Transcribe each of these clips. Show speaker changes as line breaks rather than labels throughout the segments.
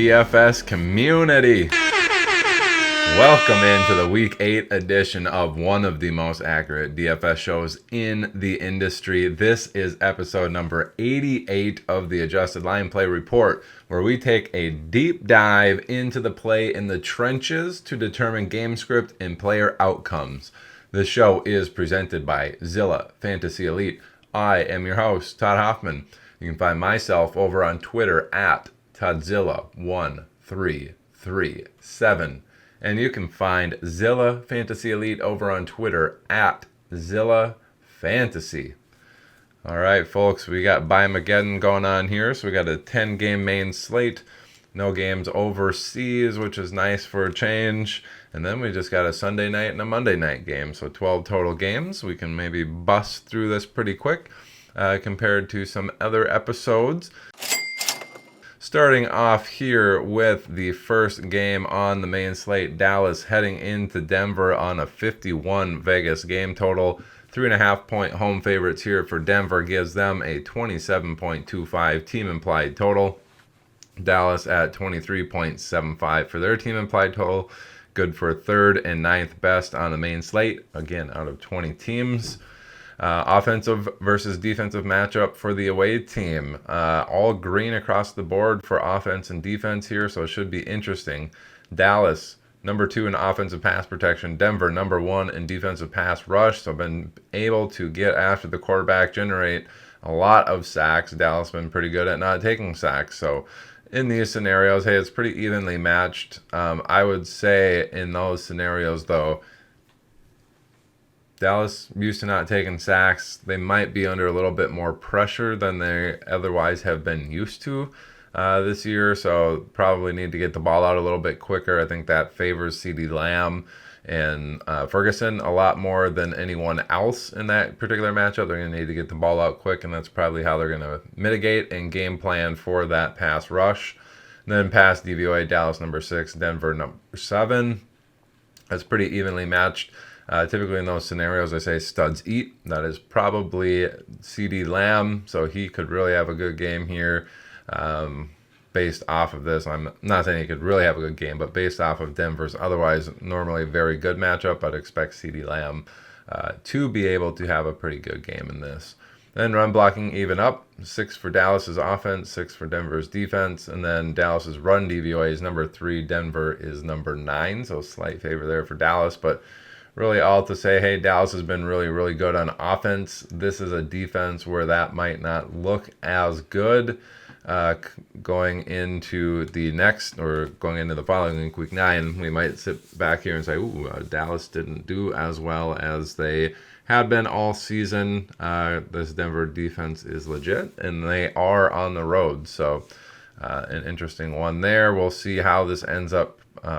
DFS community. Welcome into the Week 8 edition of one of the most accurate DFS shows in the industry. This is episode number 88 of the Adjusted Line Play Report, where we take a deep dive into the play in the trenches to determine game script and player outcomes. This show is presented by Zilla Fantasy Elite. I am your host, Todd Hoffman. You can find myself over on Twitter at Todzilla1337. And you can find Zilla Fantasy Elite over on Twitter at Zilla Fantasy. All right, folks, we got Buymageddon going on here. So we got a 10-game main slate. No games overseas, which is nice for a change. And then we just got a Sunday night and a Monday night game. So 12 total games. We can maybe bust through this pretty quick compared to some other episodes. Starting off here with the first game on the main slate, Dallas heading into Denver on a 51 Vegas game total. 3.5 point home favorites here for Denver gives them a 27.25 team implied total. Dallas at 23.75 for their team implied total. Good for third and ninth best on the main slate, again out of 20 teams. Offensive versus defensive matchup for the away team. All green across the board for offense and defense here, so it should be interesting. Dallas, number 2 in offensive pass protection. Denver, number 1 in defensive pass rush. So been able to get after the quarterback, generate a lot of sacks. Dallas been pretty good at not taking sacks. So in these scenarios, hey, it's pretty evenly matched. I would say in those scenarios, though, Dallas used to not taking sacks. They might be under a little bit more pressure than they otherwise have been used to this year, so probably need to get the ball out a little bit quicker. I think that favors CeeDee Lamb and Ferguson a lot more than anyone else in that particular matchup. They're going to need to get the ball out quick, and that's probably how they're going to mitigate and game plan for that pass rush. And then pass DVOA, Dallas number 6, Denver number 7. That's pretty evenly matched. Typically in those scenarios, I say studs eat. That is probably CeeDee Lamb, so he could really have a good game here based off of this. I'm not saying he could really have a good game, but based off of Denver's otherwise normally very good matchup, I'd expect CeeDee Lamb to be able to have a pretty good game in this. Then run blocking even up, 6 for Dallas's offense, 6 for Denver's defense, and then Dallas's run DVOA is number 3, Denver is number 9, so slight favor there for Dallas, but really all to say, hey, Dallas has been really, really good on offense. This is a defense where that might not look as good going into the next or going into the following week, week 9. We might sit back here and say, ooh, Dallas didn't do as well as they had been all season. This Denver defense is legit, and they are on the road. So an interesting one there. We'll see how this ends up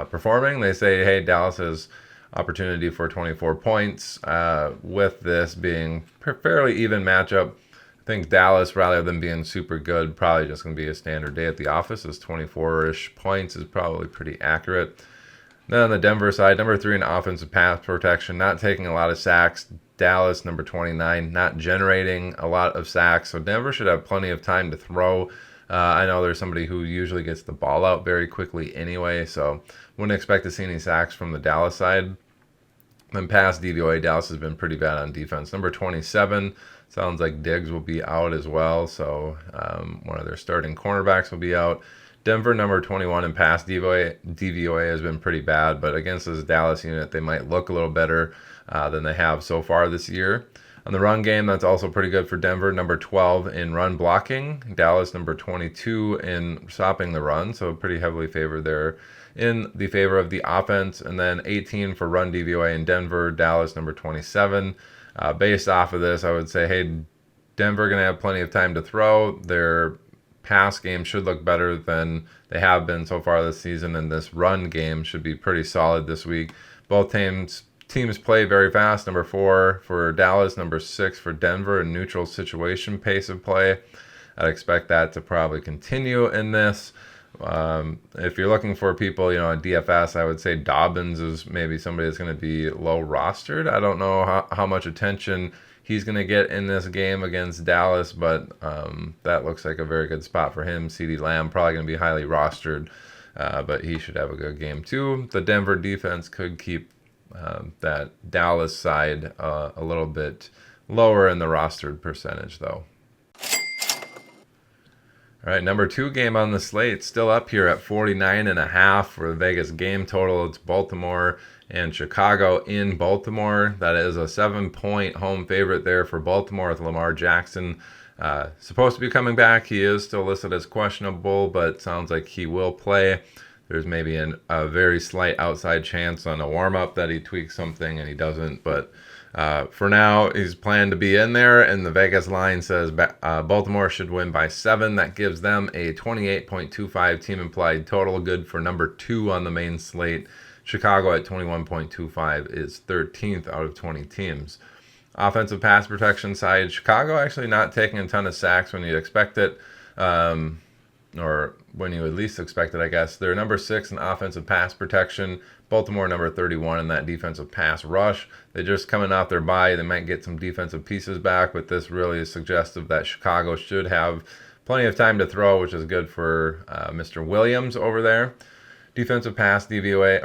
performing. They say, hey, Dallas has opportunity for 24 points with this being fairly even matchup. I think Dallas, rather than being super good, probably just going to be a standard day at the office. Is 24-ish points is probably pretty accurate. Then on the Denver side, number 3 in offensive pass protection, not taking a lot of sacks. Dallas, number 29, not generating a lot of sacks. So Denver should have plenty of time to throw. I know there's somebody who usually gets the ball out very quickly anyway, so wouldn't expect to see any sacks from the Dallas side. Then pass DVOA, Dallas has been pretty bad on defense. Number 27, sounds like Diggs will be out as well, so one of their starting cornerbacks will be out. Denver, number 21 in pass DVOA has been pretty bad, but against this Dallas unit, they might look a little better than they have so far this year. On the run game, that's also pretty good for Denver. Number 12 in run blocking. Dallas, number 22 in stopping the run. So pretty heavily favored there in the favor of the offense. And then 18 for run DVOA in Denver. Dallas, number 27. Based off of this, I would say, hey, Denver going to have plenty of time to throw. Their pass game should look better than they have been so far this season. And this run game should be pretty solid this week. Both teams play very fast. Number 4 for Dallas, number 6 for Denver, a neutral situation pace of play. I'd expect that to probably continue in this. If you're looking for people, at DFS, I would say Dobbins is maybe somebody that's going to be low rostered. I don't know how much attention he's going to get in this game against Dallas, but that looks like a very good spot for him. CeeDee Lamb probably going to be highly rostered. but he should have a good game too. The Denver defense could keep that Dallas side a little bit lower in the rostered percentage, though. All right, number 2 game on the slate, still up here at 49.5 for the Vegas game total. It's Baltimore and Chicago in Baltimore. That is a 7-point home favorite there for Baltimore with Lamar Jackson supposed to be coming back. He is still listed as questionable, but sounds like he will play. There's maybe a very slight outside chance on a warm-up that he tweaks something and he doesn't, but for now, he's planned to be in there, and the Vegas line says Baltimore should win by 7. That gives them a 28.25 team implied total, good for number 2 on the main slate. Chicago at 21.25 is 13th out of 20 teams. Offensive pass protection side, Chicago actually not taking a ton of sacks when you'd expect it, or when you would least expect it, I guess. They're number 6 in offensive pass protection. Baltimore number 31 in that defensive pass rush. They're just coming off their bye. They might get some defensive pieces back, but this really is suggestive that Chicago should have plenty of time to throw, which is good for Mr. Williams over there. Defensive pass DVOA,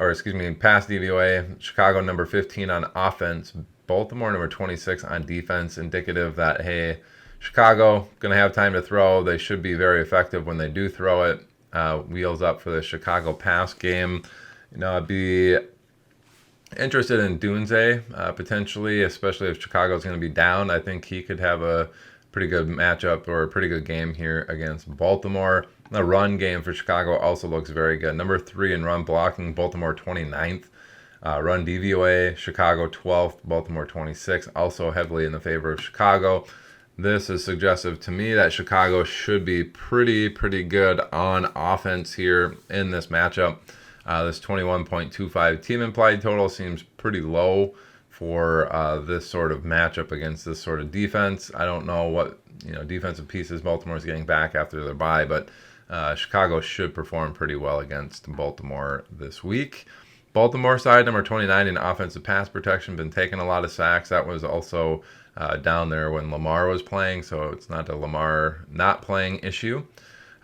pass DVOA. Chicago number 15 on offense. Baltimore number 26 on defense, indicative that, hey, Chicago going to have time to throw. They should be very effective when they do throw it. Wheels up for the Chicago pass game. I'd be interested in Dunze potentially, especially if Chicago's going to be down. I think he could have a pretty good matchup or a pretty good game here against Baltimore. The run game for Chicago also looks very good. Number 3 in run blocking, Baltimore 29th. Run DVOA, Chicago 12th, Baltimore 26th, also heavily in the favor of Chicago. This is suggestive to me that Chicago should be pretty good on offense here in this matchup. This 21.25 team implied total seems pretty low for this sort of matchup against this sort of defense. I don't know what defensive pieces Baltimore's getting back after their bye, but Chicago should perform pretty well against Baltimore this week. Baltimore side, number 29 in offensive pass protection, been taking a lot of sacks. That was also down there when Lamar was playing, so it's not a Lamar not playing issue.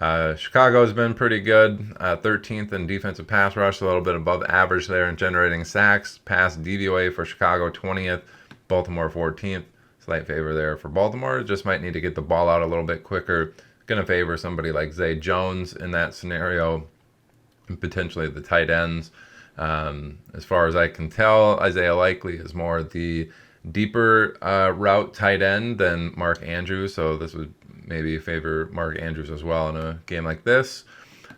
Chicago's been pretty good, 13th in defensive pass rush, a little bit above average there in generating sacks. Pass DVOA for Chicago 20th, Baltimore 14th. Slight favor there for Baltimore. Just might need to get the ball out a little bit quicker. Going to favor somebody like Zay Jones in that scenario, and potentially the tight ends. As far as I can tell, Isaiah Likely is more the deeper route tight end than Mark Andrews, so this would maybe favor Mark Andrews as well in a game like this.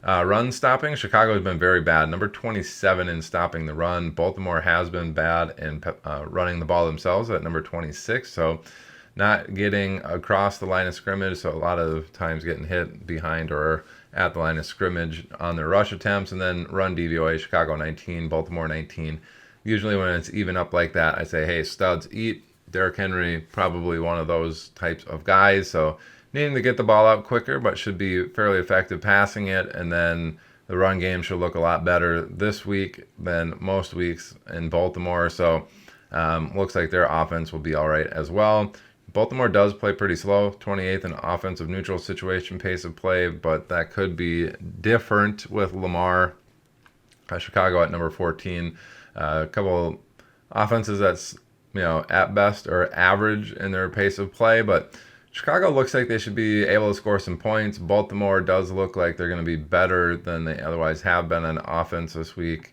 Run stopping, Chicago has been very bad. Number 27 in stopping the run. Baltimore has been bad in running the ball themselves at number 26, so not getting across the line of scrimmage, so a lot of times getting hit behind or at the line of scrimmage on their rush attempts. And then run DVOA, Chicago 19, Baltimore 19. Usually when it's even up like that, I say, hey, studs eat. Derrick Henry, probably one of those types of guys, so needing to get the ball out quicker, but should be fairly effective passing it. And then the run game should look a lot better this week than most weeks in Baltimore. So looks like their offense will be all right as well. Baltimore does play pretty slow, 28th in offensive neutral situation pace of play, but that could be different with Lamar. Chicago at number 14. A couple offenses that's at best or average in their pace of play, but Chicago looks like they should be able to score some points. Baltimore does look like they're going to be better than they otherwise have been on offense this week.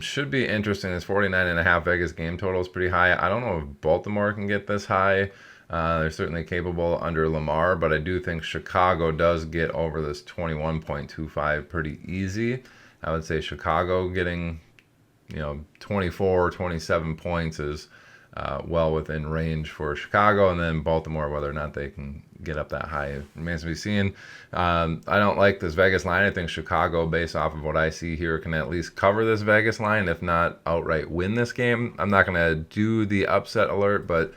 Should be interesting. This 49.5 Vegas game total is pretty high. I don't know if Baltimore can get this high. They're certainly capable under Lamar, but I do think Chicago does get over this 21.25 pretty easy. I would say Chicago getting 24 or 27 points is well within range for Chicago, and then Baltimore, whether or not they can get up that high remains to be seen. I don't like this Vegas line. I think Chicago, based off of what I see here, can at least cover this Vegas line, if not outright win this game. I'm not going to do the upset alert, but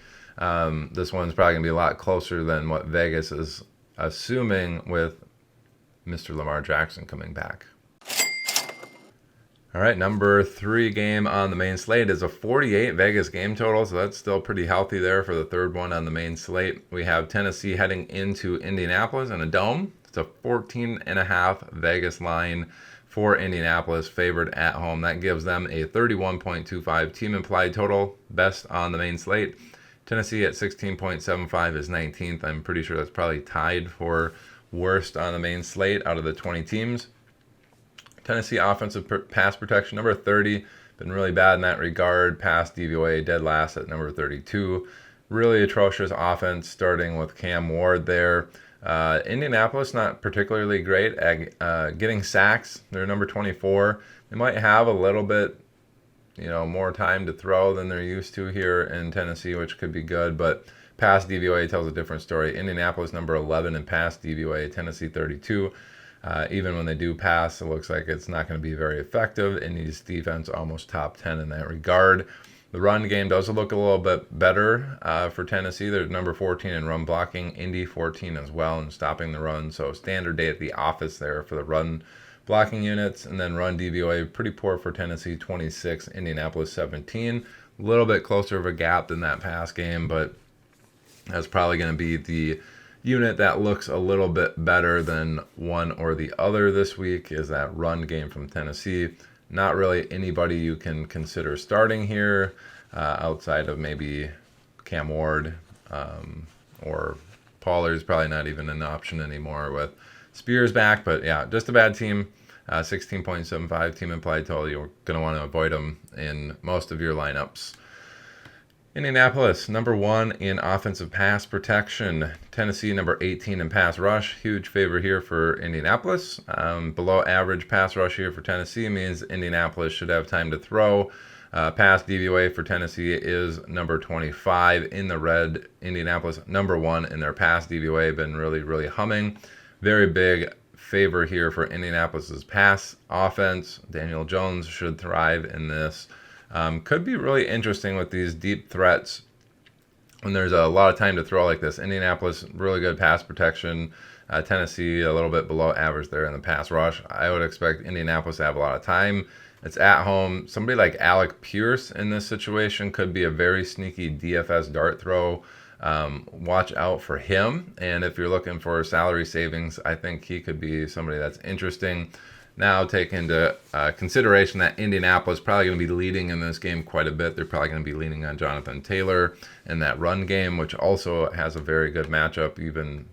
this one's probably going to be a lot closer than what Vegas is assuming with Mr. Lamar Jackson coming back. All right, number 3 game on the main slate is a 48 Vegas game total, so that's still pretty healthy there for the third one on the main slate. We have Tennessee heading into Indianapolis in a dome. It's a 14.5 Vegas line for Indianapolis, favored at home. That gives them a 31.25 team implied total, best on the main slate. Tennessee at 16.75 is 19th. I'm pretty sure that's probably tied for worst on the main slate out of the 20 teams. Tennessee offensive pass protection, number 30. Been really bad in that regard. Pass DVOA dead last at number 32. Really atrocious offense starting with Cam Ward there. Indianapolis not particularly great at getting sacks. They're number 24. They might have a little bit, more time to throw than they're used to here in Tennessee, which could be good. But pass DVOA tells a different story. Indianapolis number 11 in pass DVOA. Tennessee 32. Even when they do pass, it looks like it's not going to be very effective. Indy's defense almost top 10 in that regard. The run game does look a little bit better for Tennessee. They're number 14 in run blocking. Indy 14 as well in stopping the run. So standard day at the office there for the run blocking units. And then run DVOA, pretty poor for Tennessee, 26. Indianapolis 17. A little bit closer of a gap than that pass game, but that's probably going to be the unit that looks a little bit better than one or the other this week is that run game from Tennessee. Not really anybody you can consider starting here outside of maybe Cam Ward or Pollard's probably not even an option anymore with Spears back. But yeah, just a bad team. 16.75 team implied total. You're going to want to avoid them in most of your lineups. Indianapolis, number 1 in offensive pass protection. Tennessee, number 18 in pass rush. Huge favor here for Indianapolis. Below average pass rush here for Tennessee means Indianapolis should have time to throw. Pass DVOA for Tennessee is number 25 in the red. Indianapolis, number 1 in their pass DVOA. Been really, really humming. Very big favor here for Indianapolis's pass offense. Daniel Jones should thrive in this. Could be really interesting with these deep threats when there's a lot of time to throw like this. Indianapolis, really good pass protection. Tennessee, a little bit below average there in the pass rush. I would expect Indianapolis to have a lot of time. It's at home. Somebody like Alec Pierce in this situation could be a very sneaky DFS dart throw. Watch out for him. And if you're looking for salary savings, I think he could be somebody that's interesting. Now take into consideration that Indianapolis is probably going to be leading in this game quite a bit. They're probably going to be leaning on Jonathan Taylor in that run game, which also has a very good matchup, even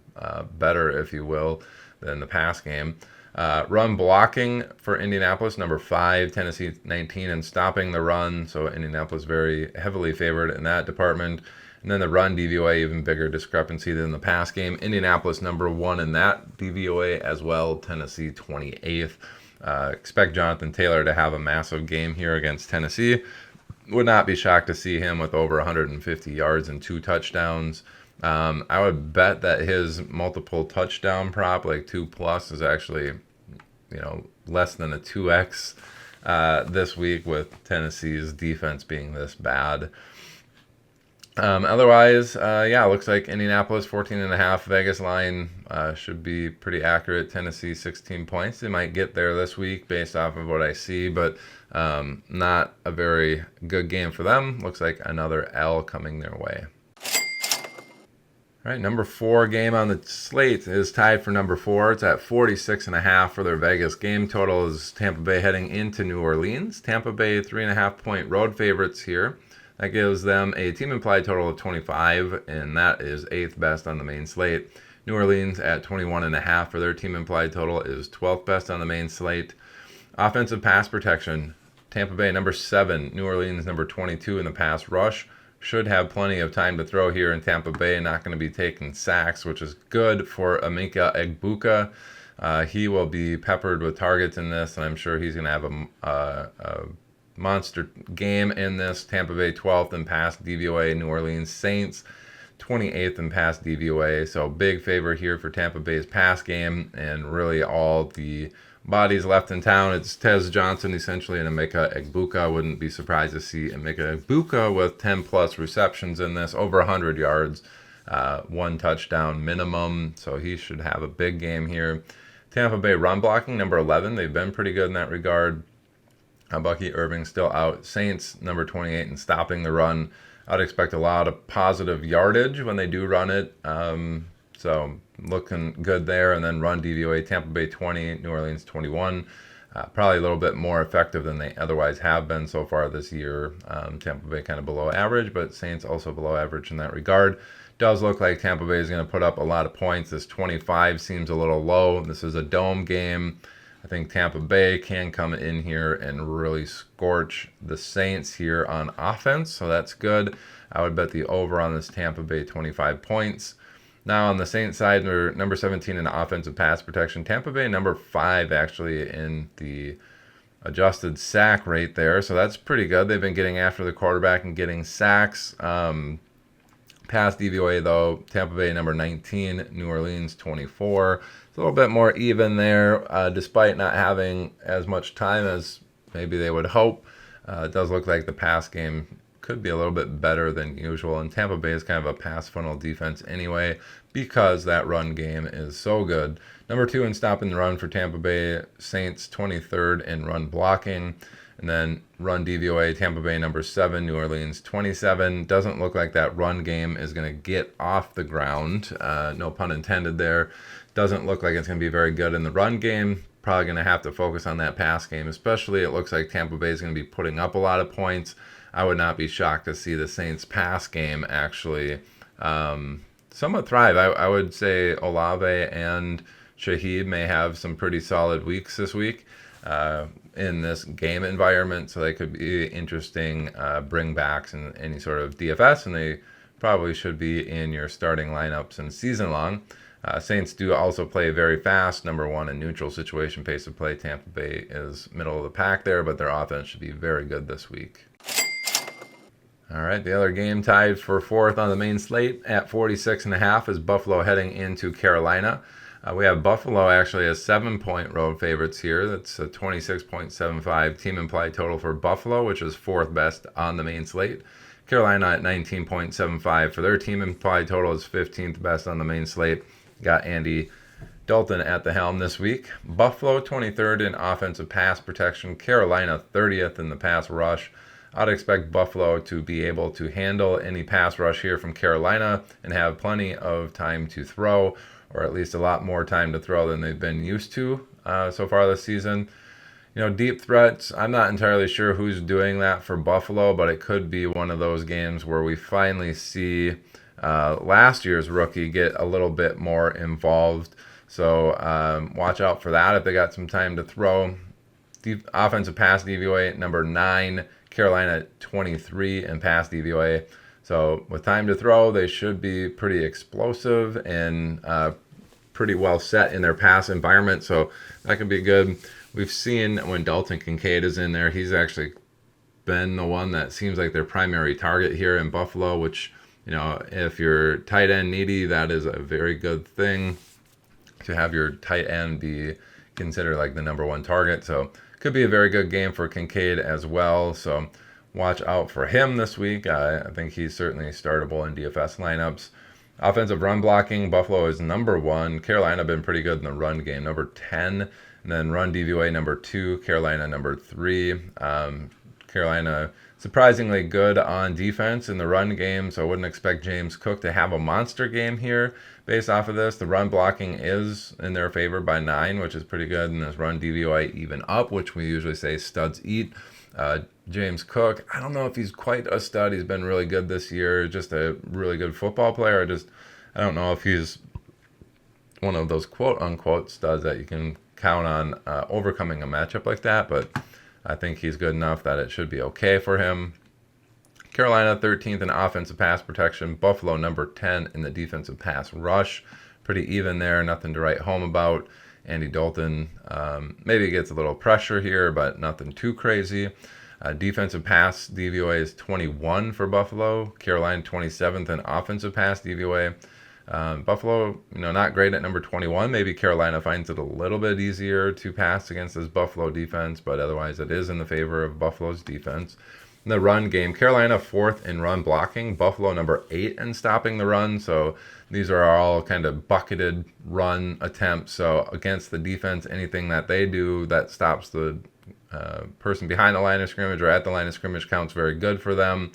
better, if you will, than the pass game. Run blocking for Indianapolis, number 5, Tennessee 19, and stopping the run. So Indianapolis very heavily favored in that department. And then the run DVOA, even bigger discrepancy than the pass game. Indianapolis number 1 in that DVOA as well. Tennessee 28th. Expect Jonathan Taylor to have a massive game here against Tennessee. Would not be shocked to see him with over 150 yards and 2 touchdowns. I would bet that his multiple touchdown prop, like 2+, is actually, less than a 2x this week with Tennessee's defense being this bad. Otherwise, looks like Indianapolis 14.5. Vegas line should be pretty accurate. Tennessee 16 points. They might get there this week based off of what I see, but not a very good game for them. Looks like another L coming their way. All right, number 4 game on the slate is tied for number 4. It's at 46.5 for their Vegas game total. Is Tampa Bay heading into New Orleans? Tampa Bay 3.5 point road favorites here. That gives them a team implied total of 25, and that is 8th best on the main slate. New Orleans at 21.5 for their team implied total is 12th best on the main slate. Offensive pass protection, Tampa Bay number 7, New Orleans number 22 in the pass rush. Should have plenty of time to throw here in Tampa Bay. Not going to be taking sacks, which is good for Emeka Egbuka. He will be peppered with targets in this, and I'm sure he's going to have a monster game in this. Tampa Bay 12th in pass DVOA. New Orleans Saints 28th in pass DVOA. So big favor here for Tampa Bay's pass game, and really all the bodies left in town. It's Tez Johnson essentially and Emeka Egbuka. I wouldn't be surprised to see Emeka Egbuka with 10+ receptions in this, over 100 yards, 1 touchdown minimum. So he should have a big game here. Tampa Bay run blocking, number 11. They've been pretty good in that regard. Bucky Irving still out. Saints, number 28, and stopping the run. I'd expect a lot of positive yardage when they do run it. So looking good there. And then run DVOA, Tampa Bay 20, New Orleans 21. Probably a little bit more effective than they otherwise have been so far this year. Tampa Bay kind of below average, but Saints also below average in that regard. Does look like Tampa Bay is going to put up a lot of points. This 25 seems a little low. This is a dome game. I think Tampa Bay can come in here and really scorch the Saints here on offense, so that's good. I would bet the over on this Tampa Bay 25 points. Now on the Saints side, we're number 17 in offensive pass protection. Tampa Bay number 5 actually in the adjusted sack rate there, so that's pretty good. They've been getting after the quarterback and getting sacks. Pass DVOA though, Tampa Bay number 19, New Orleans 24. It's a little bit more even there, despite not having as much time as maybe they would hope. It does look like the pass game could be a little bit better than usual, and Tampa Bay is kind of a pass funnel defense anyway because that run game is so good. Number 2 in stopping the run for Tampa Bay, Saints 23rd in run blocking. And then run DVOA, Tampa Bay number 7, New Orleans 27. Doesn't look like that run game is going to get off the ground. No pun intended there. Doesn't look like it's going to be very good in the run game. Probably going to have to focus on that pass game, especially it looks like Tampa Bay is going to be putting up a lot of points. I would not be shocked to see the Saints pass game actually somewhat thrive. I would say Olave and Shaheed may have some pretty solid weeks this week. In this game environment, so they could be interesting bringbacks in any sort of DFS, and they probably should be in your starting lineups and season long. Saints do also play very fast, number 1 in neutral situation pace of play. Tampa Bay is middle of the pack there, but their offense should be very good this week. All right, the other game tied for 4th on the main slate at 46.5 is Buffalo heading into Carolina. We have Buffalo actually as 7-point road favorites here. That's a 26.75 team implied total for Buffalo, which is 4th best on the main slate. Carolina at 19.75 for their team implied total is 15th best on the main slate. Got Andy Dalton at the helm this week. Buffalo 23rd in offensive pass protection. Carolina 30th in the pass rush. I'd expect Buffalo to be able to handle any pass rush here from Carolina and have plenty of time to throw, or at least a lot more time to throw than they've been used to so far this season. You know, deep threats, I'm not entirely sure who's doing that for Buffalo, but it could be one of those games where we finally see last year's rookie get a little bit more involved. So watch out for that if they got some time to throw. Offensive pass DVOA, number 9, Carolina 23 in pass DVOA. So with time to throw, they should be pretty explosive and pretty well set in their pass environment. So that could be good. We've seen when Dalton Kincaid is in there, he's actually been the one that seems like their primary target here in Buffalo, which, you know, if you're tight end needy, that is a very good thing to have your tight end be considered like the number 1 target. So could be a very good game for Kincaid as well. So watch out for him this week. I think he's certainly startable in DFS lineups. Offensive run blocking, Buffalo is number 1. Carolina have been pretty good in the run game, number 10. And then run DVOA, number 2. Carolina, number 3. Carolina surprisingly good on defense in the run game, so I wouldn't expect James Cook to have a monster game here based off of this. The run blocking is in their favor by 9, which is pretty good, and this run DVOA even up, which we usually say studs eat. James Cook, I don't know if he's quite a stud. He's been really good this year, just a really good football player. I don't know if he's one of those quote-unquote studs that you can count on overcoming a matchup like that, but I think he's good enough that it should be okay for him. Carolina 13th in offensive pass protection. Buffalo number 10 in the defensive pass rush. Pretty even there, nothing to write home about. Andy Dalton maybe gets a little pressure here, but nothing too crazy. Defensive pass DVOA is 21 for Buffalo. Carolina 27th in offensive pass DVOA. Buffalo, not great at number 21. Maybe Carolina finds it a little bit easier to pass against this Buffalo defense, but otherwise it is in the favor of Buffalo's defense. In the run game, Carolina 4th in run blocking. Buffalo number 8 in stopping the run. So these are all kind of bucketed run attempts. So against the defense, anything that they do that stops the person behind the line of scrimmage or at the line of scrimmage counts very good for them.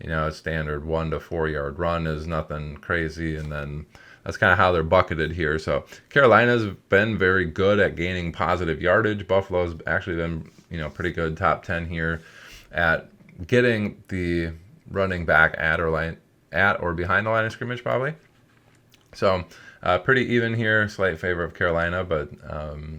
a standard 1 to 4 yard run is nothing crazy. And then that's kind of how they're bucketed here. So Carolina's been very good at gaining positive yardage. Buffalo's actually been, pretty good, top 10 here at getting the running back at or behind the line of scrimmage probably. So pretty even here, slight favor of Carolina, but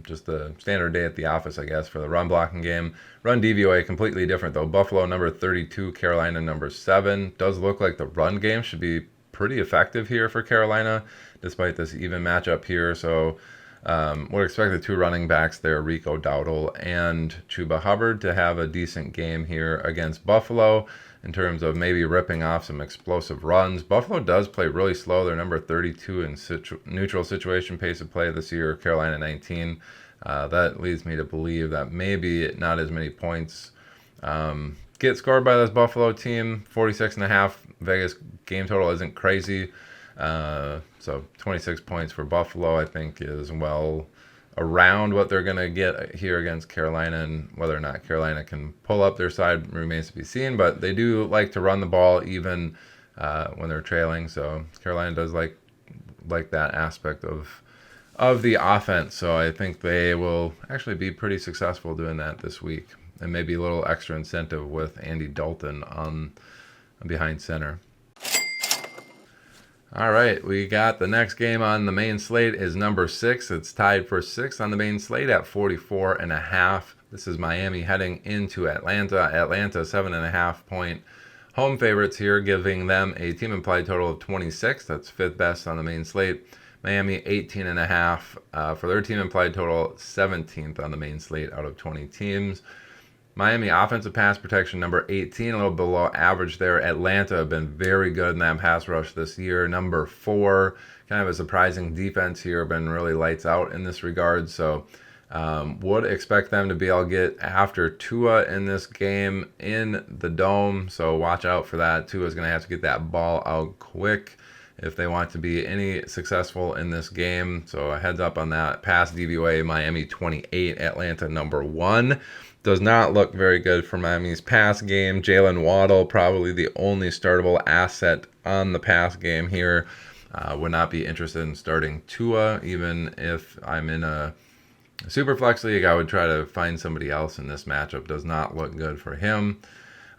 just the standard day at the office, I guess, for the run blocking game. Run DVOA completely different though. Buffalo number 32, Carolina number 7. Does look like the run game should be pretty effective here for Carolina, despite this even matchup here. So would expect the two running backs there, Rico Dowdle and Chuba Hubbard, to have a decent game here against Buffalo in terms of maybe ripping off some explosive runs. Buffalo does play really slow. They're number 32 in neutral situation pace of play this year, Carolina 19. That leads me to believe that maybe not as many points get scored by this Buffalo team. 46.5 Vegas game total isn't crazy. So 26 points for Buffalo, I think, is well around what they're going to get here against Carolina, and whether or not Carolina can pull up their side remains to be seen, but they do like to run the ball even when they're trailing. So Carolina does like that aspect of the offense. So I think they will actually be pretty successful doing that this week, and maybe a little extra incentive with Andy Dalton on behind center. All right, we got the next game on the main slate is number 6. It's tied for 6th on the main slate at 44.5. This is Miami heading into Atlanta. Atlanta 7.5 point home favorites here, giving them a team implied total of 26. That's 5th best on the main slate. Miami 18.5 for their team implied total, 17th on the main slate out of 20 teams. Miami offensive pass protection number 18, a little below average there. Atlanta have been very good in that pass rush this year. Number 4, kind of a surprising defense here, been really lights out in this regard. So would expect them to be able to get after Tua in this game in the Dome. So watch out for that. Tua's going to have to get that ball out quick if they want to be any successful in this game. So a heads up on that. Pass DVOA, Miami 28, Atlanta number 1. Does not look very good for Miami's pass game. Jalen Waddle, probably the only startable asset on the pass game here. Would not be interested in starting Tua, even if I'm in a super flex league. I would try to find somebody else in this matchup. Does not look good for him.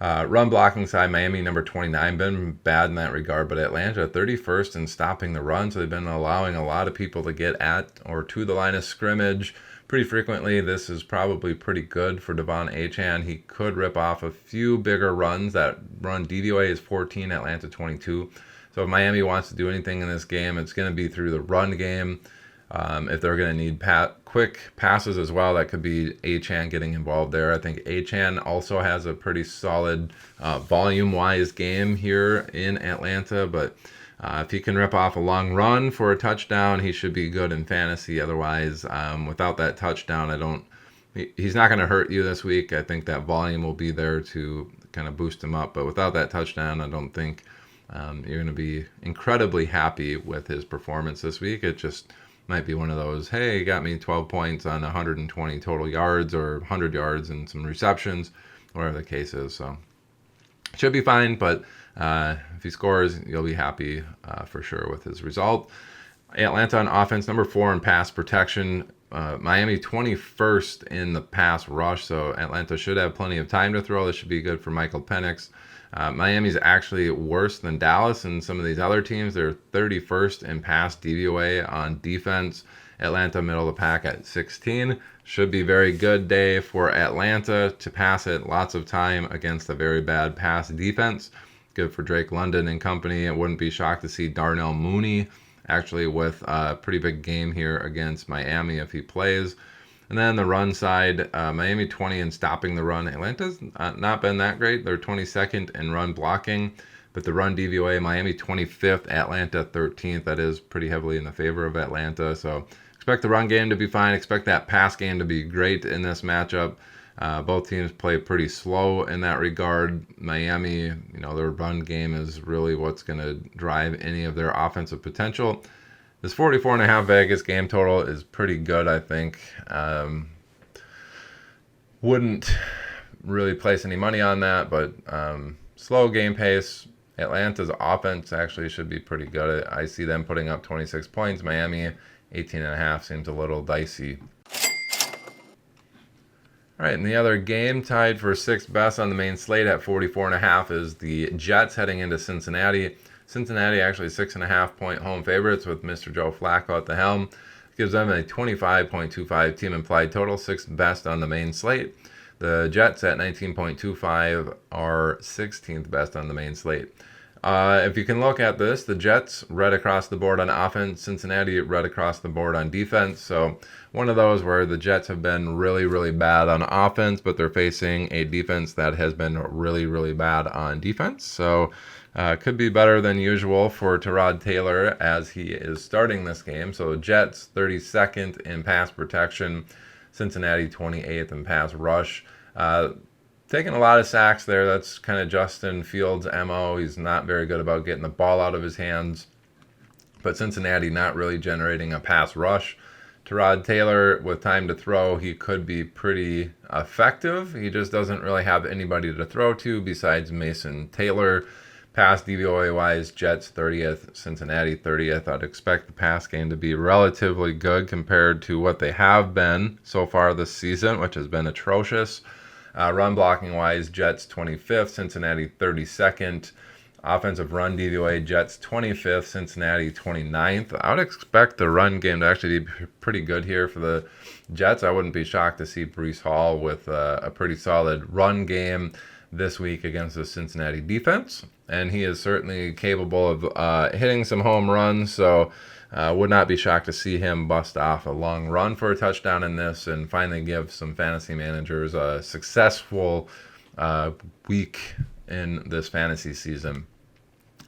Run blocking side, Miami number 29, been bad in that regard, but Atlanta 31st in stopping the run, so they've been allowing a lot of people to get at or to the line of scrimmage pretty frequently. This is probably pretty good for Devon Achane. He could rip off a few bigger runs. That run DVOA is 14, Atlanta 22. So if Miami wants to do anything in this game, it's going to be through the run game. If they're going to need quick passes as well, that could be Achane getting involved there. I think Achane also has a pretty solid volume-wise game here in Atlanta, but if he can rip off a long run for a touchdown, he should be good in fantasy. Otherwise, without that touchdown, he's not going to hurt you this week. I think that volume will be there to kind of boost him up, but without that touchdown, I don't think you're going to be incredibly happy with his performance this week. It just might be one of those, hey, he got me 12 points on 120 total yards or 100 yards and some receptions, whatever the case is. So should be fine, but if he scores, you'll be happy for sure with his result. Atlanta on offense, number 4 in pass protection. Miami 21st in the pass rush, so Atlanta should have plenty of time to throw. This should be good for Michael Penix. Miami's actually worse than Dallas and some of these other teams. They're 31st in pass DVOA on defense. Atlanta middle of the pack at 16. Should be very good day for Atlanta to pass it lots of time against a very bad pass defense. Good for Drake London and company. I wouldn't be shocked to see Darnell Mooney actually with a pretty big game here against Miami if he plays. And then the run side, Miami 20 in stopping the run. Atlanta's not been that great. They're 22nd in run blocking, but the run DVOA, Miami 25th, Atlanta 13th. That is pretty heavily in the favor of Atlanta. So expect the run game to be fine. Expect that pass game to be great in this matchup. Both teams play pretty slow in that regard. Miami, their run game is really what's going to drive any of their offensive potential. This 44.5 Vegas game total is pretty good, I think. Wouldn't really place any money on that, but slow game pace. Atlanta's offense actually should be pretty good. I see them putting up 26 points. Miami, 18.5 seems a little dicey. All right, and the other game tied for sixth best on the main slate at 44.5 is the Jets heading into Cincinnati. Cincinnati actually 6.5-point home favorites with Mr. Joe Flacco at the helm. Gives them a 25.25 team implied total, sixth best on the main slate. The Jets at 19.25 are 16th best on the main slate. If you can look at this, the Jets red across the board on offense, Cincinnati red across the board on defense. So one of those where the Jets have been really, really bad on offense, but they're facing a defense that has been really, really bad on defense. So could be better than usual for Tyrod Taylor as he is starting this game. So Jets 32nd in pass protection, Cincinnati 28th in pass rush. Taking a lot of sacks there. That's kind of Justin Fields' MO. He's not very good about getting the ball out of his hands. But Cincinnati not really generating a pass rush. Tyrod Taylor, with time to throw, he could be pretty effective. He just doesn't really have anybody to throw to besides Mason Taylor. Pass DVOA-wise, Jets 30th, Cincinnati 30th. I'd expect the pass game to be relatively good compared to what they have been so far this season, which has been atrocious. Run blocking wise, Jets 25th, Cincinnati 32nd. Offensive run DVOA, Jets 25th, Cincinnati 29th. I would expect the run game to actually be pretty good here for the Jets. I wouldn't be shocked to see Breece Hall with a pretty solid run game this week against the Cincinnati defense. And he is certainly capable of hitting some home runs, so would not be shocked to see him bust off a long run for a touchdown in this and finally give some fantasy managers a successful week in this fantasy season.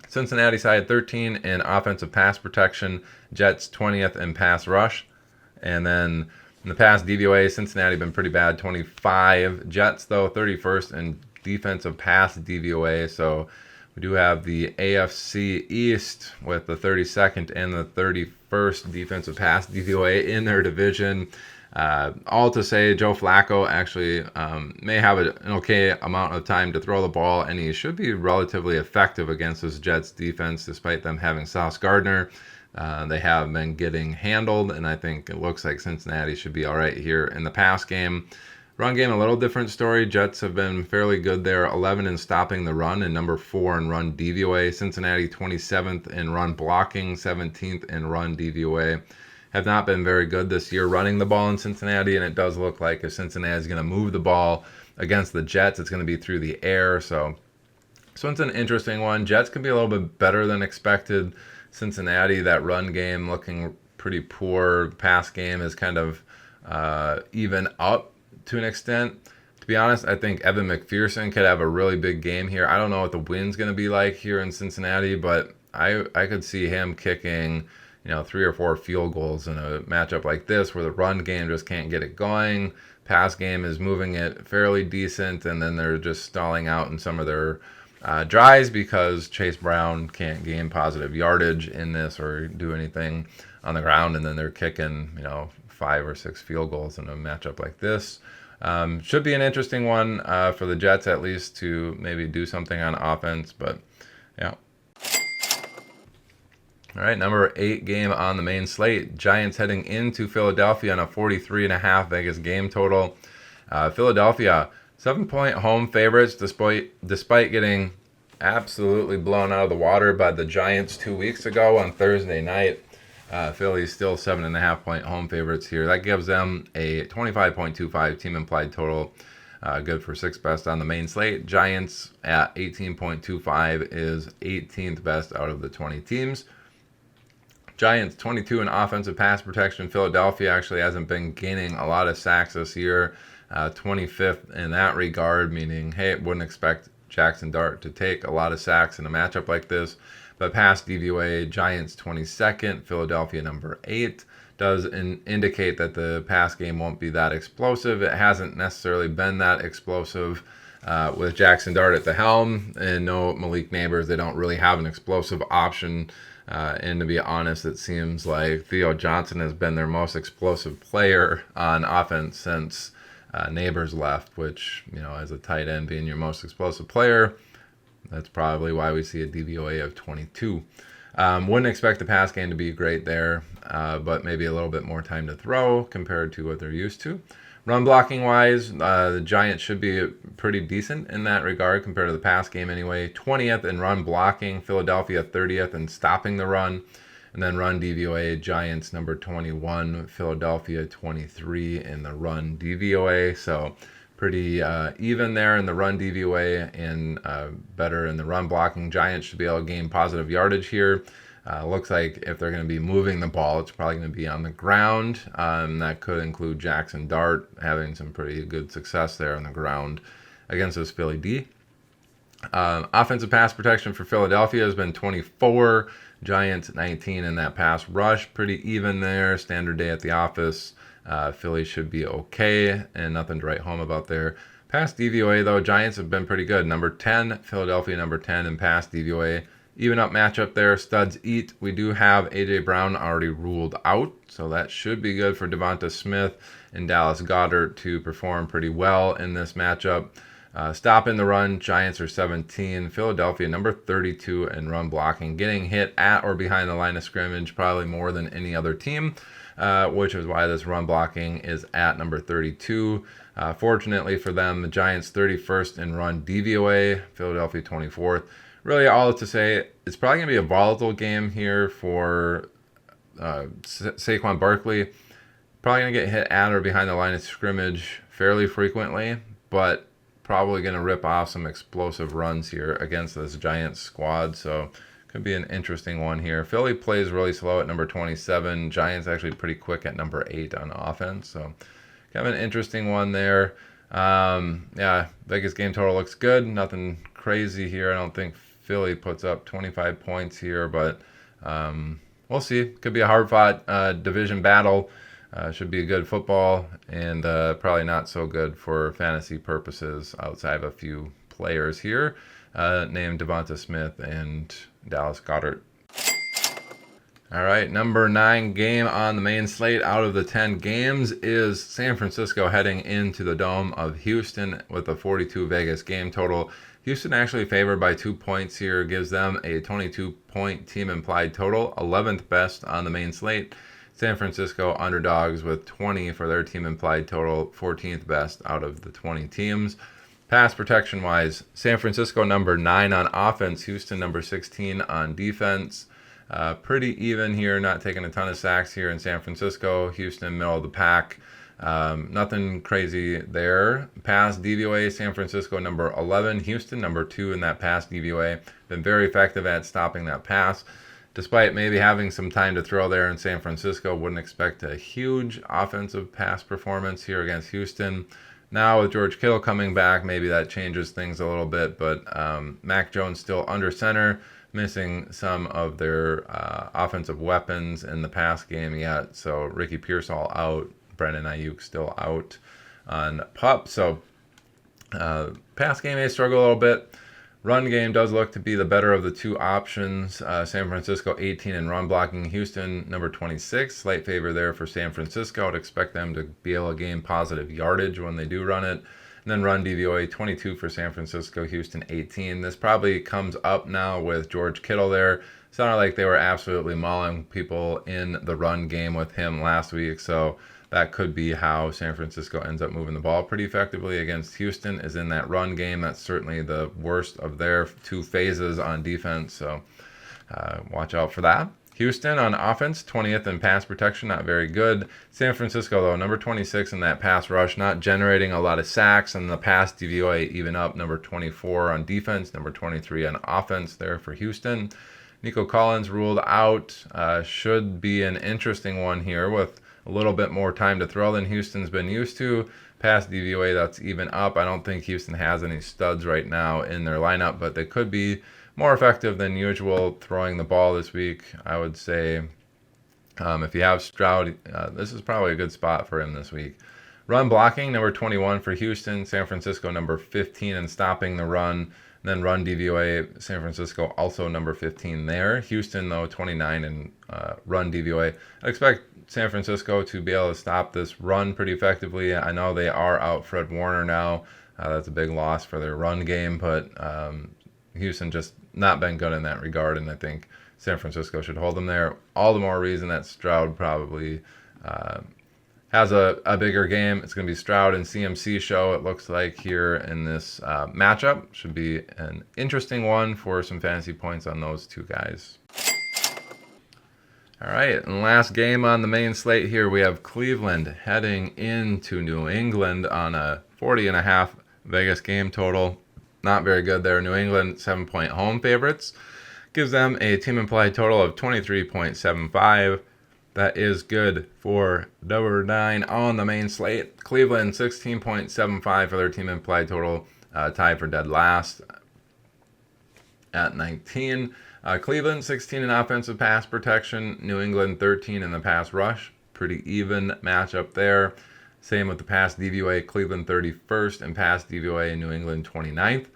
Cincinnati side 13 in offensive pass protection, Jets 20th in pass rush. And then in the pass DVOA, Cincinnati been pretty bad, 25. Jets, though, 31st in defensive pass DVOA. So we do have the AFC East with the 32nd and the 31st defensive pass DVOA in their division. All to say, Joe Flacco actually may have an okay amount of time to throw the ball, and he should be relatively effective against this Jets defense, despite them having Sauce Gardner. They have been getting handled, and I think it looks like Cincinnati should be all right here in the pass game. Run game, a little different story. Jets have been fairly good there, 11 in stopping the run and number 4 in run DVOA. Cincinnati 27th in run blocking, 17th in run DVOA. Have not been very good this year running the ball in Cincinnati, and it does look like if Cincinnati is going to move the ball against the Jets, it's going to be through the air. So it's an interesting one. Jets can be a little bit better than expected. Cincinnati, that run game looking pretty poor. Pass game is kind of even up to an extent. To be honest, I think Evan McPherson could have a really big game here. I don't know what the wind's going to be like here in Cincinnati, but I could see him kicking 3 or 4 field goals in a matchup like this where the run game just can't get it going. Pass game is moving it fairly decent, and then they're just stalling out in some of their drives because Chase Brown can't gain positive yardage in this or do anything on the ground, and then they're kicking 5 or 6 field goals in a matchup like this. Should be an interesting one for the Jets at least to maybe do something on offense, but yeah. All right, number 8 game on the main slate. Giants heading into Philadelphia on a 43.5 Vegas game total. Philadelphia, 7-point home favorites despite getting absolutely blown out of the water by the Giants 2 weeks ago on Thursday night. Philly's still 7.5-point home favorites here. That gives them a 25.25 team implied total. Good for 6th best on the main slate. Giants at 18.25 is 18th best out of the 20 teams. Giants 22 in offensive pass protection. Philadelphia actually hasn't been gaining a lot of sacks this year. 25th in that regard, meaning, hey, wouldn't expect Jackson Dart to take a lot of sacks in a matchup like this. But pass DVOA, Giants 22nd, Philadelphia number 8. Does indicate that the pass game won't be that explosive. It hasn't necessarily been that explosive with Jackson Dart at the helm. And no Malik Neighbors, they don't really have an explosive option. And to be honest, it seems like Theo Johnson has been their most explosive player on offense since Neighbors left, which, as a tight end being your most explosive player, that's probably why we see a DVOA of 22. Wouldn't expect the pass game to be great there, but maybe a little bit more time to throw compared to what they're used to. Run blocking wise, the Giants should be pretty decent in that regard compared to the pass game anyway. 20th in run blocking, Philadelphia 30th in stopping the run. And then run DVOA, Giants number 21, Philadelphia 23 in the run DVOA. So pretty even there in the run DVOA and better in the run blocking. Giants should be able to gain positive yardage here. Looks like if they're going to be moving the ball, it's probably going to be on the ground. That could include Jackson Dart having some pretty good success there on the ground against this Philly D. Offensive pass protection for Philadelphia has been 24. Giants 19 in that pass rush. Pretty even there. Standard day at the office. Philly should be okay and nothing to write home about there. Pass DVOA, though, Giants have been pretty good. Number 10, Philadelphia number 10 in pass DVOA. Even up matchup there. Studs eat. We do have A.J. Brown already ruled out, so that should be good for Devonta Smith and Dallas Goedert to perform pretty well in this matchup. Stop in the run, Giants are 17. Philadelphia, number 32 in run blocking. Getting hit at or behind the line of scrimmage probably more than any other team, which is why this run blocking is at number 32. Fortunately for them, the Giants 31st in run DVOA, Philadelphia 24th. Really all to say, it's probably going to be a volatile game here for Saquon Barkley. Probably going to get hit at or behind the line of scrimmage fairly frequently, but probably going to rip off some explosive runs here against this Giants squad. So could be an interesting one here. Philly plays really slow at number 27. Giants actually pretty quick at number 8 on offense. So kind of an interesting one there. Yeah, Vegas game total looks good. Nothing crazy here. I don't think Philly puts up 25 points here, but we'll see. Could be a hard-fought division battle. Should be a good football, and probably not so good for fantasy purposes outside of a few players here named Devonta Smith and Dallas Goedert. All right, number 9 game on the main slate out of the 10 games is San Francisco heading into the Dome of Houston with a 42 Vegas game total. Houston actually favored by 2 points here, gives them a 22-point team implied total, 11th best on the main slate. San Francisco underdogs with 20 for their team implied total, 14th best out of the 20 teams. Pass protection wise, San Francisco number 9 on offense, Houston number 16 on defense. Pretty even here, not taking a ton of sacks here in San Francisco. Houston middle of the pack. Nothing crazy there. Pass DVOA, San Francisco number 11, Houston number 2 in that pass DVOA. Been very effective at stopping that pass. Despite maybe having some time to throw there in San Francisco, wouldn't expect a huge offensive pass performance here against Houston. Now with George Kittle coming back, maybe that changes things a little bit, but Mac Jones still under center, missing some of their offensive weapons in the pass game yet. So Ricky Pearsall out, Brandon Ayuk still out on PUP. So pass game may struggle a little bit. Run game does look to be the better of the two options. San Francisco 18 in run blocking. Houston number 26. Slight favor there for San Francisco. I'd expect them to be able to gain positive yardage when they do run it. And then run DVOA 22 for San Francisco. Houston 18. This probably comes up now with George Kittle there. Sounded like they were absolutely mauling people in the run game with him last week. So that could be how San Francisco ends up moving the ball pretty effectively against Houston, is in that run game. That's certainly the worst of their two phases on defense, so watch out for that. Houston on offense, 20th in pass protection, not very good. San Francisco, though, number 26 in that pass rush, not generating a lot of sacks, and the pass DVOA even up, number 24 on defense, number 23 on offense there for Houston. Nico Collins ruled out. Should be an interesting one here with a little bit more time to throw than Houston's been used to. Pass DVOA, that's even up. I don't think Houston has any studs right now in their lineup, but they could be more effective than usual throwing the ball this week. I would say if you have Stroud, this is probably a good spot for him this week. Run blocking, number 21 for Houston. San Francisco, number 15 in stopping the run. Then run DVOA, San Francisco also number 15 there. Houston, though, 29 in run DVOA. I expect San Francisco to be able to stop this run pretty effectively. I know they are out Fred Warner now. That's a big loss for their run game, but Houston just not been good in that regard, and I think San Francisco should hold them there. All the more reason that Stroud probably has a bigger game. It's going to be Stroud and CMC show, it looks like, here in this matchup. Should be an interesting one for some fantasy points on those two guys. All right, and last game on the main slate here, we have Cleveland heading into New England on a 40.5 Vegas game total. Not very good there. New England 7-point home favorites. Gives them a team implied total of 23.75. That is good for number 9 on the main slate. Cleveland 16.75 for their team implied total, tied for dead last at 19. Cleveland 16 in offensive pass protection. New England 13 in the pass rush. Pretty even matchup there. Same with the pass DVOA. Cleveland 31st in pass DVOA. New England 29th.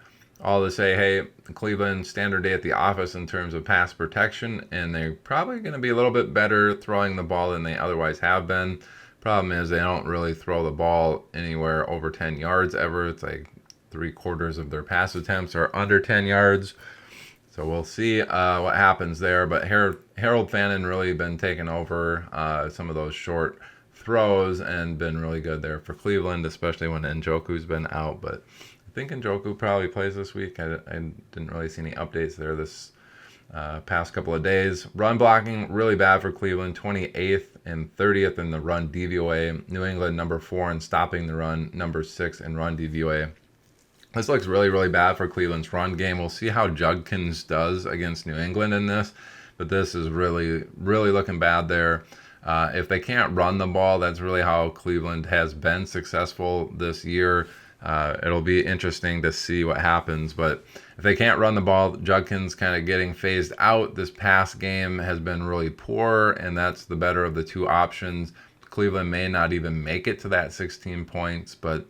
All to say, hey, Cleveland standard day at the office in terms of pass protection, and they're probably going to be a little bit better throwing the ball than they otherwise have been. Problem is they don't really throw the ball anywhere over 10 yards ever. It's like 3/4 of their pass attempts are under 10 yards. So we'll see what happens there. But Harold Fannin really been taking over some of those short throws and been really good there for Cleveland, especially when Njoku's been out. But I think Njoku probably plays this week. I didn't really see any updates there this past couple of days. Run blocking, really bad for Cleveland, 28th and 30th in the run DVOA. New England, number 4 in stopping the run, number 6 in run DVOA. This looks really, really bad for Cleveland's run game. We'll see how Judkins does against New England in this, but this is really, really looking bad there. If they can't run the ball, that's really how Cleveland has been successful this year. It'll be interesting to see what happens, but if they can't run the ball, Judkins kind of getting phased out. This past game has been really poor, and that's the better of the two options. Cleveland may not even make it to that 16 points, but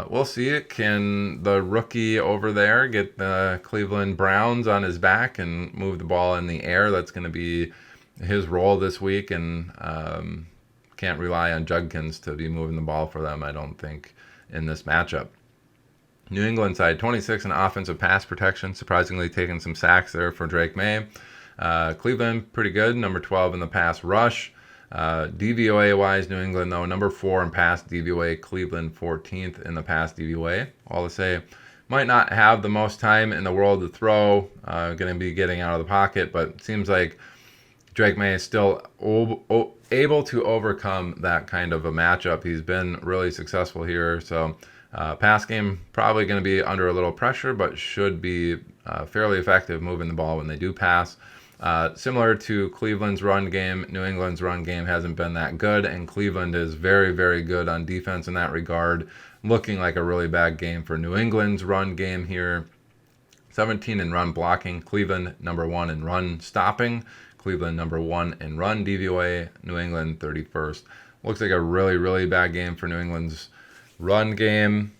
we'll see. Can the rookie over there get the Cleveland Browns on his back and move the ball in the air? That's going to be his role this week, and can't rely on Judkins to be moving the ball for them, I don't think, in this matchup. New England side, 26 in offensive pass protection, surprisingly taking some sacks there for Drake May. Cleveland, pretty good, number 12 in the pass rush. DVOA-wise, New England, though, number 4 in pass DVOA, Cleveland 14th in the pass DVOA. All to say, might not have the most time in the world to throw, going to be getting out of the pocket, but it seems like Drake May is still able to overcome that kind of a matchup. He's been really successful here, so pass game probably going to be under a little pressure, but should be fairly effective moving the ball when they do pass. Similar to Cleveland's run game, New England's run game hasn't been that good, and Cleveland is very, very good on defense in that regard. Looking like a really bad game for New England's run game here. 17 in run blocking, Cleveland number 1 in run stopping, Cleveland number 1 in run DVOA, New England 31st. Looks like a really, really bad game for New England's run game.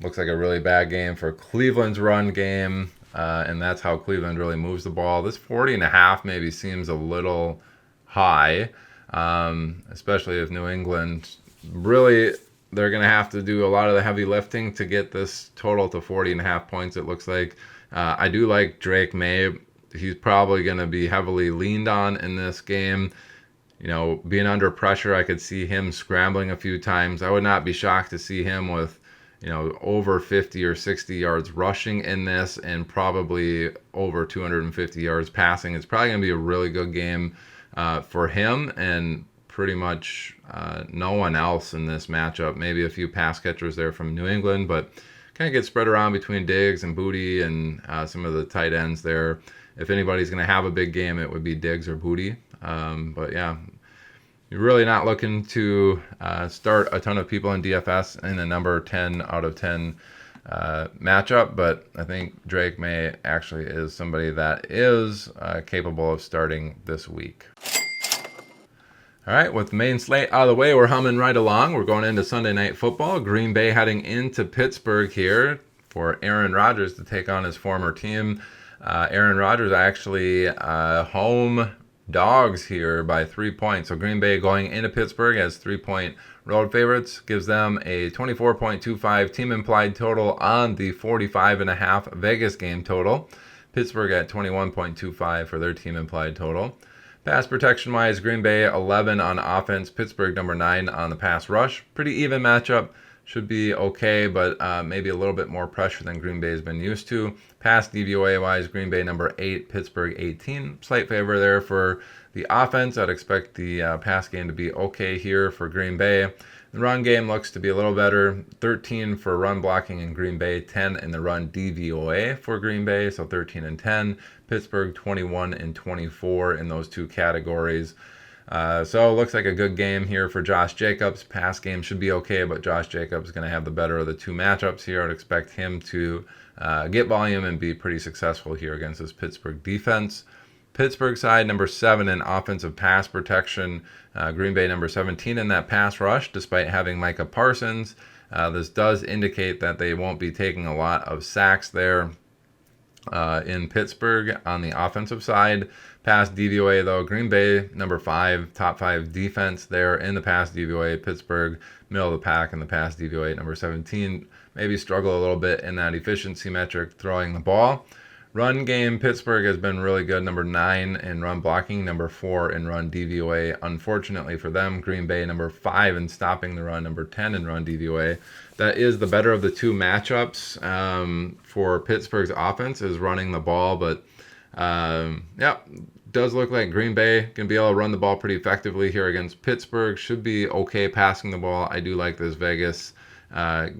Looks like a really bad game for Cleveland's run game. And that's how Cleveland really moves the ball. This 40.5 maybe seems a little high, especially if New England really, they're going to have to do a lot of the heavy lifting to get this total to 40.5 points, it looks like. I do like Drake May. He's probably going to be heavily leaned on in this game. You know, being under pressure, I could see him scrambling a few times. I would not be shocked to see him with, you know, over 50 or 60 yards rushing in this and probably over 250 yards passing. It's probably going to be a really good game for him and pretty much no one else in this matchup. Maybe a few pass catchers there from New England, but kind of get spread around between Diggs and Booty and some of the tight ends there. If anybody's going to have a big game, it would be Diggs or Booty. But yeah, you're really not looking to start a ton of people in DFS in a number 10 out of 10 matchup, but I think Drake May actually is somebody that is capable of starting this week. All right, with the main slate out of the way, we're humming right along. We're going into Sunday Night Football. Green Bay heading into Pittsburgh here for Aaron Rodgers to take on his former team. Aaron Rodgers actually home dogs here by 3 points. So Green Bay going into Pittsburgh as 3-point road favorites gives them a 24.25 team implied total on the 45.5 Vegas game total. Pittsburgh at 21.25 for their team implied total. Pass protection wise, Green Bay 11 on offense, Pittsburgh number 9 on the pass rush. Pretty even matchup. Should be okay, but maybe a little bit more pressure than Green Bay has been used to. Pass DVOA-wise, Green Bay number 8, Pittsburgh 18. Slight favor there for the offense. I'd expect the pass game to be okay here for Green Bay. The run game looks to be a little better. 13 for run blocking in Green Bay, 10 in the run DVOA for Green Bay, so 13 and 10. Pittsburgh 21 and 24 in those two categories. So it looks like a good game here for Josh Jacobs. Pass game should be okay, but Josh Jacobs is going to have the better of the two matchups here. I'd expect him to get volume and be pretty successful here against this Pittsburgh defense. Pittsburgh side, number 7 in offensive pass protection. Green Bay number 17 in that pass rush, despite having Micah Parsons. This does indicate that they won't be taking a lot of sacks there in Pittsburgh on the offensive side. Pass DVOA, though, Green Bay, number 5, top 5 defense there in the pass DVOA. Pittsburgh, middle of the pack in the pass DVOA, number 17. Maybe struggle a little bit in that efficiency metric throwing the ball. Run game, Pittsburgh has been really good, number 9 in run blocking, number 4 in run DVOA. Unfortunately for them, Green Bay, number 5 in stopping the run, number 10 in run DVOA. That is the better of the two matchups for Pittsburgh's offense is running the ball, but yeah, does look like Green Bay can be able to run the ball pretty effectively here against Pittsburgh. Should be okay passing the ball. I do like this Vegas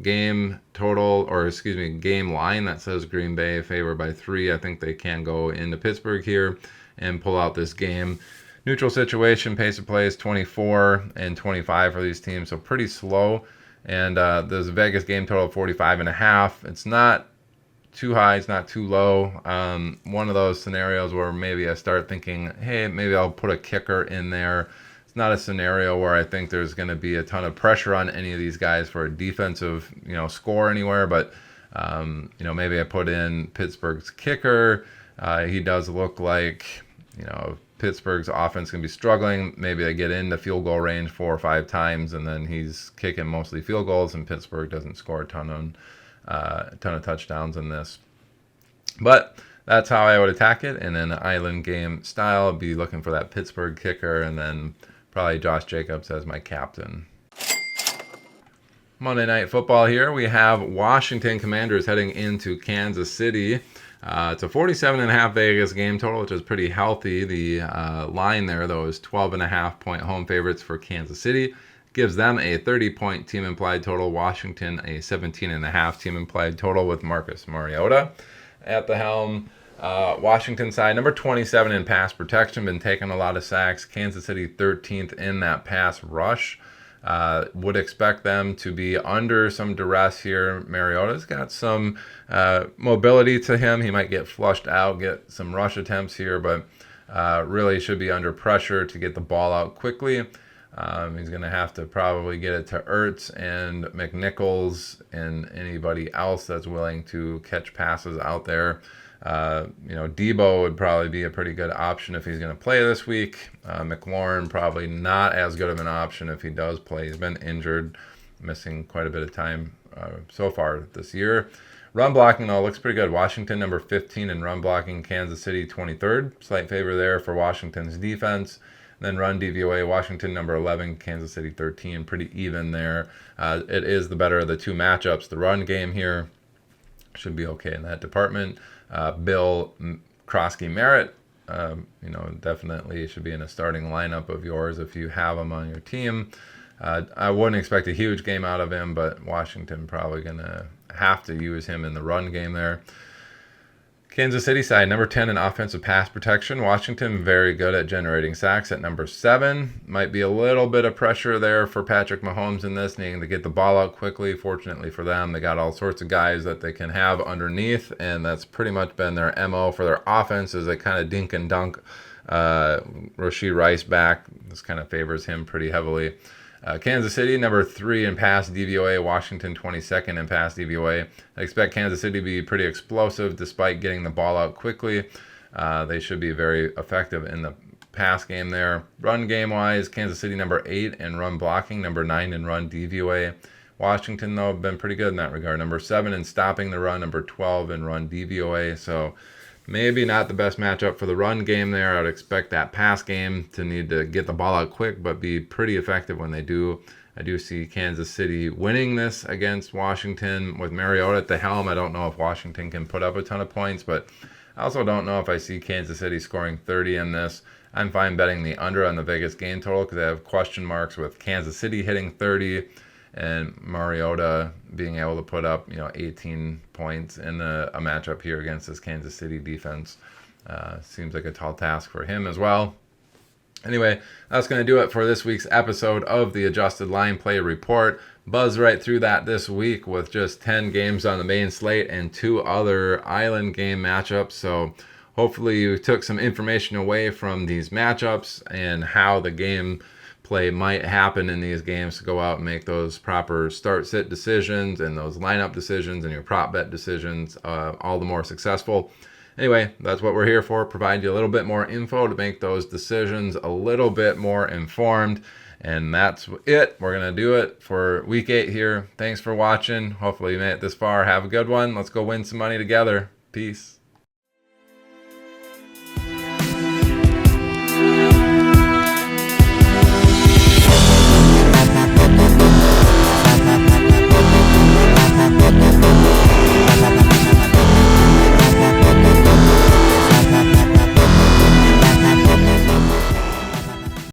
game total, or excuse me, game line that says Green Bay favored by 3. I think they can go into Pittsburgh here and pull out this game. Neutral situation, pace of play is 24 and 25 for these teams, so pretty slow. And there's a Vegas game total of 45.5. It's not too high, it's not too low. One of those scenarios where maybe I start thinking, hey, maybe I'll put a kicker in there. It's not a scenario where I think there's going to be a ton of pressure on any of these guys for a defensive, score anywhere. But maybe I put in Pittsburgh's kicker. He does look like, Pittsburgh's offense can be struggling. Maybe they get into field goal range 4 or 5 times, and then he's kicking mostly field goals, and Pittsburgh doesn't score a ton of touchdowns in this. But that's how I would attack it. And in an island game style, I'd be looking for that Pittsburgh kicker, and then probably Josh Jacobs as my captain. Monday Night Football here. We have Washington Commanders heading into Kansas City. It's a 47.5 Vegas game total, which is pretty healthy. The line there, though, is 12.5-point home favorites for Kansas City. Gives them a 30-point team implied total. Washington a 17.5 team implied total with Marcus Mariota at the helm. Washington side, number 27 in pass protection, been taking a lot of sacks. Kansas City 13th in that pass rush. Would expect them to be under some duress here. Mariota's got some mobility to him. He might get flushed out, get some rush attempts here, but really should be under pressure to get the ball out quickly. He's going to have to probably get it to Ertz and McNichols and anybody else that's willing to catch passes out there. Debo would probably be a pretty good option if he's going to play this week. McLaurin probably not as good of an option if he does play. He's been injured, missing quite a bit of time so far this year. Run blocking, though, looks pretty good. Washington, number 15 in run blocking. Kansas City, 23rd. Slight favor there for Washington's defense. Then run DVOA, Washington, number 11. Kansas City, 13. Pretty even there. It is the better of the two matchups. The run game here should be okay in that department. Bill Krosky Merritt, definitely should be in a starting lineup of yours if you have him on your team. I wouldn't expect a huge game out of him, but Washington probably going to have to use him in the run game there. Kansas City side, number 10 in offensive pass protection. Washington, very good at generating sacks at number 7. Might be a little bit of pressure there for Patrick Mahomes in this, needing to get the ball out quickly. Fortunately for them, they got all sorts of guys that they can have underneath, and that's pretty much been their MO for their offense, is they kind of dink and dunk Rashee Rice back. This kind of favors him pretty heavily. Kansas City, number 3 in pass DVOA. Washington, 22nd in pass DVOA. I expect Kansas City to be pretty explosive despite getting the ball out quickly. They should be very effective in the pass game there. Run game wise, Kansas City number 8 in run blocking, number 9 in run DVOA. Washington, though, have been pretty good in that regard. Number 7 in stopping the run, number 12 in run DVOA. So maybe not the best matchup for the run game there. I'd expect that pass game to need to get the ball out quick, but be pretty effective when they do. I do see Kansas City winning this against Washington with Mariota at the helm. I don't know if Washington can put up a ton of points, but I also don't know if I see Kansas City scoring 30 in this. I'm fine betting the under on the Vegas game total because I have question marks with Kansas City hitting 30 and Mariota being able to put up 18 points in a matchup here against this Kansas City defense. Seems like a tall task for him as well. Anyway, that's going to do it for this week's episode of the Adjusted Line Play Report. Buzz right through that this week with just 10 games on the main slate and 2 other island game matchups. So hopefully you took some information away from these matchups and how the game play might happen in these games to go out and make those proper start-sit decisions and those lineup decisions and your prop bet decisions all the more successful. Anyway, that's what we're here for, provide you a little bit more info to make those decisions a little bit more informed. And that's it. We're going to do it for week 8 here. Thanks for watching. Hopefully you made it this far. Have a good one. Let's go win some money together. Peace.